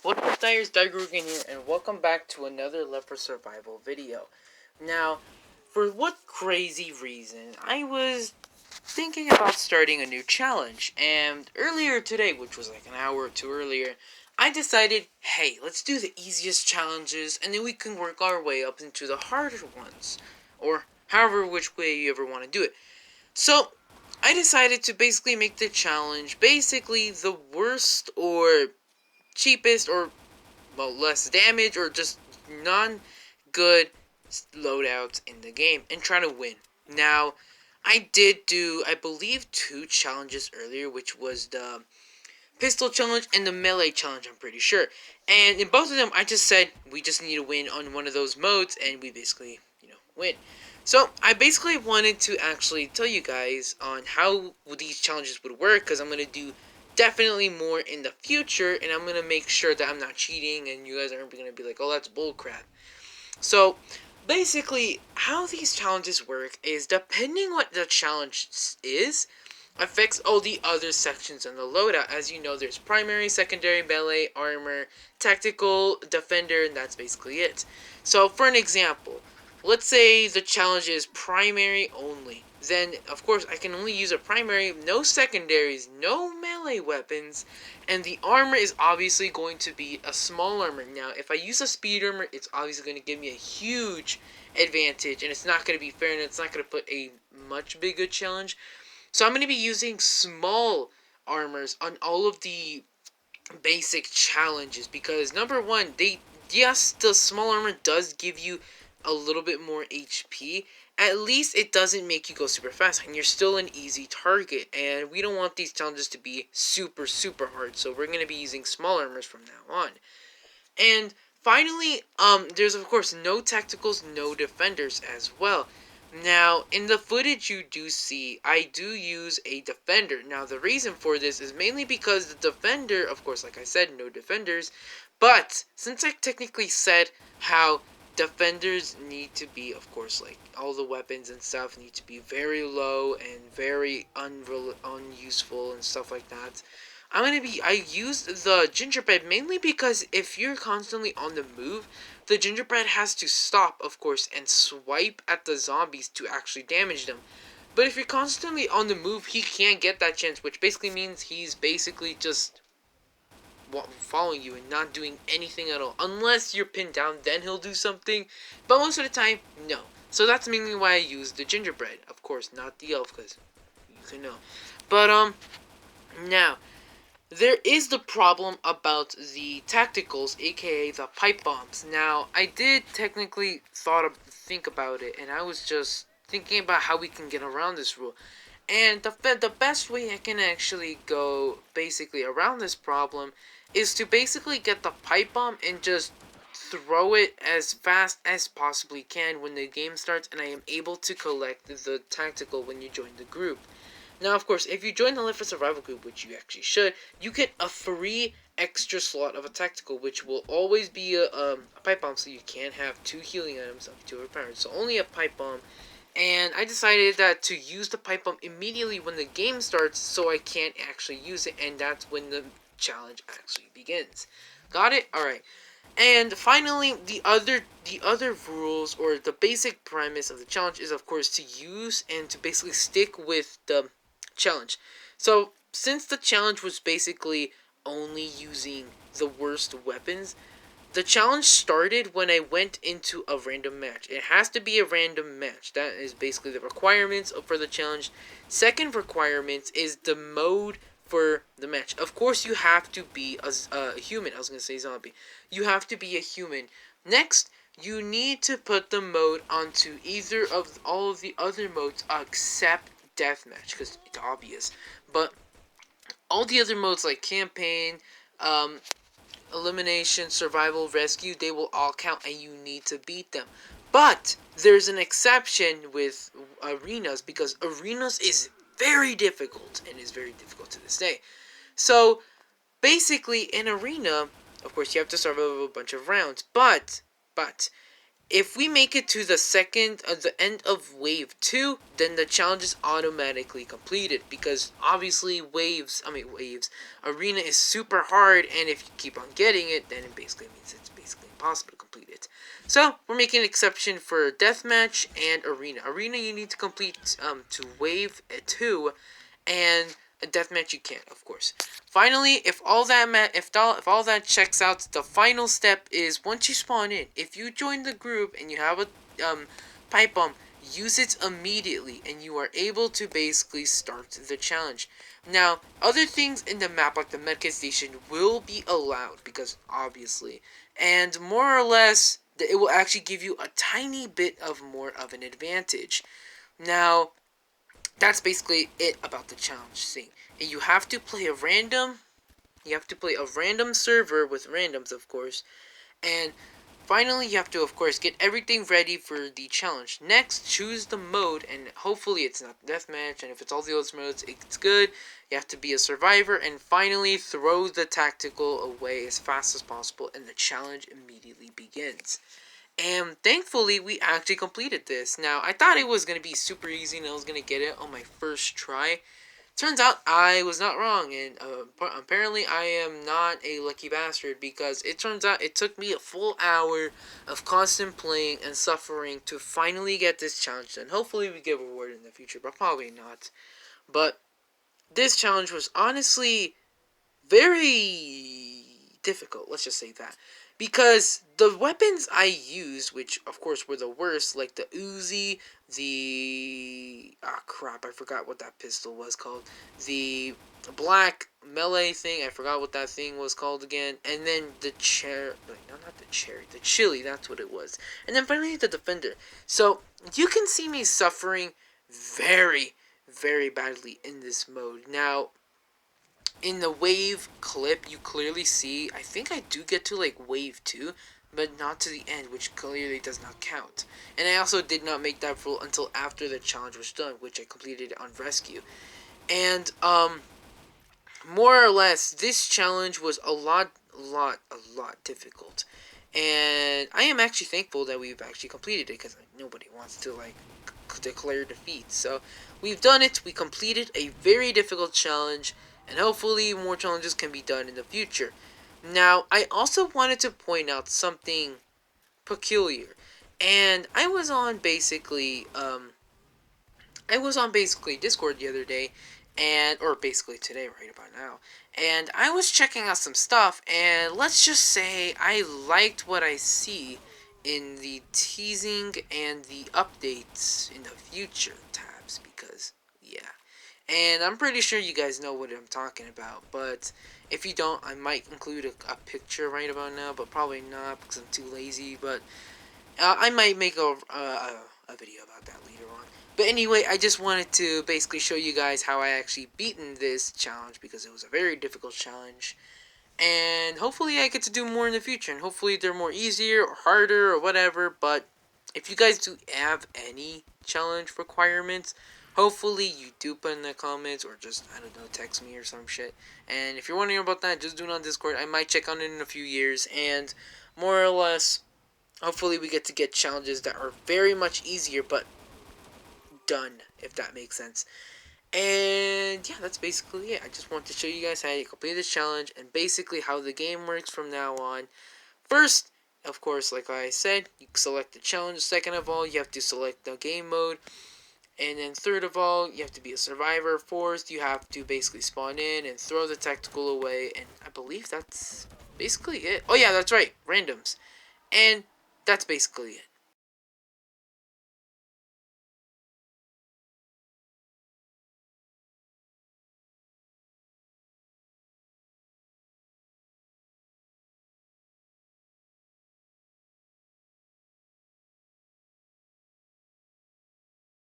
What's up, Dyers? Dygrogan here, and welcome back to another Leper Survival video. Now, for what crazy reason, I was thinking about starting a new challenge, and earlier today, which was like an hour or two earlier, I decided, hey, let's do the easiest challenges, and then we can work our way up into the harder ones, or however which way you ever want to do it. So, I decided to basically make the challenge basically the worst or cheapest or less damage or just non-good loadouts in the game and try to win. Now, I did do, I believe, 2 challenges earlier, which was the pistol challenge and the melee challenge, I'm pretty sure. And in both of them, I just said we just need to win on one of those modes, and we basically, win. So, I basically wanted to actually tell you guys on how these challenges would work, because I'm going to do definitely more in the future, and I'm going to make sure that I'm not cheating, and you guys aren't going to be like, oh, that's bullcrap. So, basically, how these challenges work is depending what the challenge is, affects all the other sections in the loadout. As you know, there's primary, secondary, melee, armor, tactical, defender, and that's basically it. So, for an example, let's say the challenge is primary only. Then, of course, I can only use a primary, no secondaries, no melee weapons, and the armor is obviously going to be a small armor. Now, if I use a speed armor, it's obviously going to give me a huge advantage, and it's not going to be fair, and it's not going to put a much bigger challenge. So I'm going to be using small armors on all of the basic challenges because number one, yes, the small armor does give you a little bit more HP. At least it doesn't make you go super fast, and you're still an easy target. And we don't want these challenges to be super hard, so we're going to be using small armors from now on. And finally, there's of course no tacticals, no defenders as well. Now, in the footage you do see, I do use a defender. Now, the reason for this is mainly because the defender, of course, like I said, no defenders. But, since I technically said how defenders need to be, of course, like, all the weapons and stuff need to be very low and very unuseful and stuff like that, I used the gingerbread mainly because if you're constantly on the move, the gingerbread has to stop, of course, and swipe at the zombies to actually damage them. But if you're constantly on the move, he can't get that chance, which basically means he's basically just following you and not doing anything at all. Unless you're pinned down, then he'll do something. But most of the time, no. So that's mainly why I use the gingerbread. Of course, not the elf, because you can know. But, now, there is the problem about the tacticals, aka the pipe bombs. Now, I did technically think about it, and I was just thinking about how we can get around this rule. And the best way I can actually go basically around this problem is to basically get the pipe bomb and just throw it as fast as possibly can when the game starts, and I am able to collect the tactical when you join the group. Now, of course, if you join the Live for Survival group, which you actually should, you get a free extra slot of a tactical, which will always be a pipe bomb, so you can't have 2 healing items up to overpowered. So only a pipe bomb. And I decided that to use the pipe bomb immediately when the game starts, so I can't actually use it, and that's when the challenge actually begins. Got it? Alright. And finally, the other rules, or the basic premise of the challenge is, of course, to use and to basically stick with the challenge. So, since the challenge was basically only using the worst weapons, the challenge started when I went into a random match. It has to be a random match. That is basically the requirements for the challenge. Second requirement is the mode for the match. Of course, you have to be a human. I was going to say zombie. You have to be a human. Next, you need to put the mode onto either of all of the other modes except deathmatch, because it's obvious. But all the other modes like campaign, elimination, survival, rescue, they will all count, and you need to beat them. But there's an exception with arenas, because arenas is very difficult, and is very difficult to this day. So, basically, in arena, of course, you have to survive a bunch of rounds, but, if we make it to the end of wave 2, then the challenge is automatically completed, because obviously arena is super hard, and if you keep on getting it, then it basically means it's basically impossible to complete it. So we're making an exception for deathmatch and arena. Arena you need to complete to wave 2, and a deathmatch you can't, of course. Finally, if all that checks out, the final step is once you spawn in. If you join the group and you have a pipe bomb, use it immediately, and you are able to basically start the challenge. Now, other things in the map, like the medkit station, will be allowed, because obviously, and more or less, it will actually give you a tiny bit of more of an advantage. Now, that's basically it about the challenge thing. And you have to play a random server with randoms, of course. And finally, you have to, of course, get everything ready for the challenge. Next, choose the mode, and hopefully it's not deathmatch, and if it's all the other modes, it's good. You have to be a survivor, and finally, throw the tactical away as fast as possible, and the challenge immediately begins. And thankfully, we actually completed this. Now, I thought it was going to be super easy and I was going to get it on my first try. Turns out I was not wrong, and apparently I am not a lucky bastard, because it turns out it took me a full hour of constant playing and suffering to finally get this challenge done. Hopefully we get rewarded in the future, but probably not. But this challenge was honestly very difficult, let's just say that. Because the weapons I used, which of course were the worst, like the Uzi, crap, I forgot what that pistol was called. The black melee thing, I forgot what that thing was called again. And then the the chili, that's what it was. And then finally the defender. So, you can see me suffering very, very badly in this mode. Now, in the wave clip, you clearly see, I think I do get to like wave 2, but not to the end, which clearly does not count. And I also did not make that rule until after the challenge was done, which I completed on rescue. And more or less, this challenge was a lot difficult. And I am actually thankful that we've actually completed it, because nobody wants to like declare defeat. So we've done it. We completed a very difficult challenge, and hopefully more challenges can be done in the future. Now, I also wanted to point out something peculiar. And I was on basically Discord the other day, or basically today, right about now, and I was checking out some stuff, and let's just say I liked what I see in the teasing and the updates in the future tabs, because, yeah. And I'm pretty sure you guys know what I'm talking about, but if you don't, I might include a picture right about now, but probably not, because I'm too lazy, but I might make a video about that later on. But anyway, I just wanted to basically show you guys how I actually beaten this challenge, because it was a very difficult challenge. And hopefully I get to do more in the future, and hopefully they're more easier or harder or whatever. But if you guys do have any challenge requirements, hopefully you do put in the comments, or just, I don't know, text me or some shit. And if you're wondering about that, just do it on Discord. I might check on it in a few years, and more or less, hopefully we get to get challenges that are very much easier, but done, if that makes sense. And yeah, that's basically it. I just want to show you guys how you complete this challenge, and basically how the game works from now on. First, of course, like I said, you select the challenge. Second of all, you have to select the game mode. And then third of all, you have to be a survivor. Fourth, you have to basically spawn in and throw the tactical away. And I believe that's basically it. Oh yeah, that's right, randoms. And that's basically it.